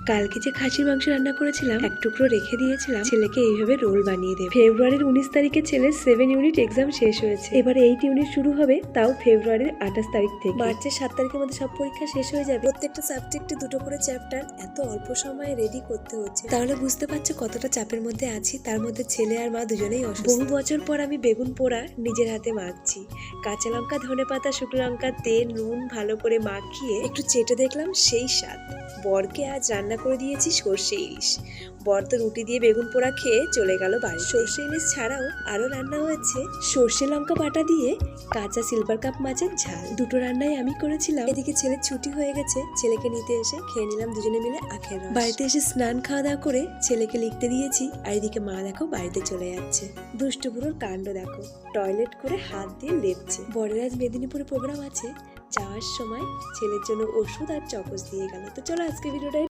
কালকে যে খাসির মাংস রান্না করেছিলাম এক টুকরো রেখে দিয়েছিলাম ছেলেকে এইভাবে রোল বানিয়ে দেব। ফেব্রুয়ারির 19 তারিখে ছেলের 7 ইউনিট এক্সাম শেষ হয়েছে, এবার 8 ইউনিট শুরু হবে, তাও ফেব্রুয়ারির 28 তারিখ থেকে। মার্চের 7 তারিখের মধ্যে সব পরীক্ষা শেষ হয়ে যাবে। প্রত্যেকটা সাবজেক্টে 2টো করে চ্যাপ্টার এত অল্প সময়ে রেডি করতে হচ্ছে, তাহলে বুঝতে পারছো কতটা চাপের মধ্যে আছি। তার মধ্যে ছেলে আর মা দুজনেই অসুস্থ। বহু বছর পর আমি বেগুন পোড়া নিজের হাতে মাখছি। কাঁচা লঙ্কা, ধনেপাতা, শুকনো লঙ্কা, তেল, নুন ভালো করে মাখিয়ে একটু চেটে দেখলাম, সেই স্বাদ। বরকে আজ রান্না করে দিয়েছি সর্ষে ইলিশ। বর তো রুটি দিয়ে বেগুন পোড়া খেয়ে চলে গেল বাড়ি। সর্ষে ইলিশ ছাড়াও আরো রান্না হয়েছে সর্ষে লঙ্কা বাটা দিয়ে কাঁচা সিলভার কাপ মাছের ঝাল। দুটো রান্নাই আমি করেছিলাম। এদিকে ছেলের ছুটি হয়ে গেছে, ছেলেকে নিতে এসে খেয়ে নিলাম দুজনে মিলে আখের রস। বাড়িতে এসে স্নান খাওয়া দাওয়া করে ছেলেকে লিখতে দিয়েছি, আর এদিকে মা দেখো বাড়িতে চলে যাচ্ছে। দুষ্টু বুড়োর কাণ্ড দেখো, টয়লেট করে হাত দিয়ে লেপছে। বরের আজ মেদিনীপুরে প্রোগ্রাম আছে, যাওয়ার সময় ছেলের জন্য ওষুধ আর চকস দিয়ে গেল। তো চলো আজকে ভিডিওটা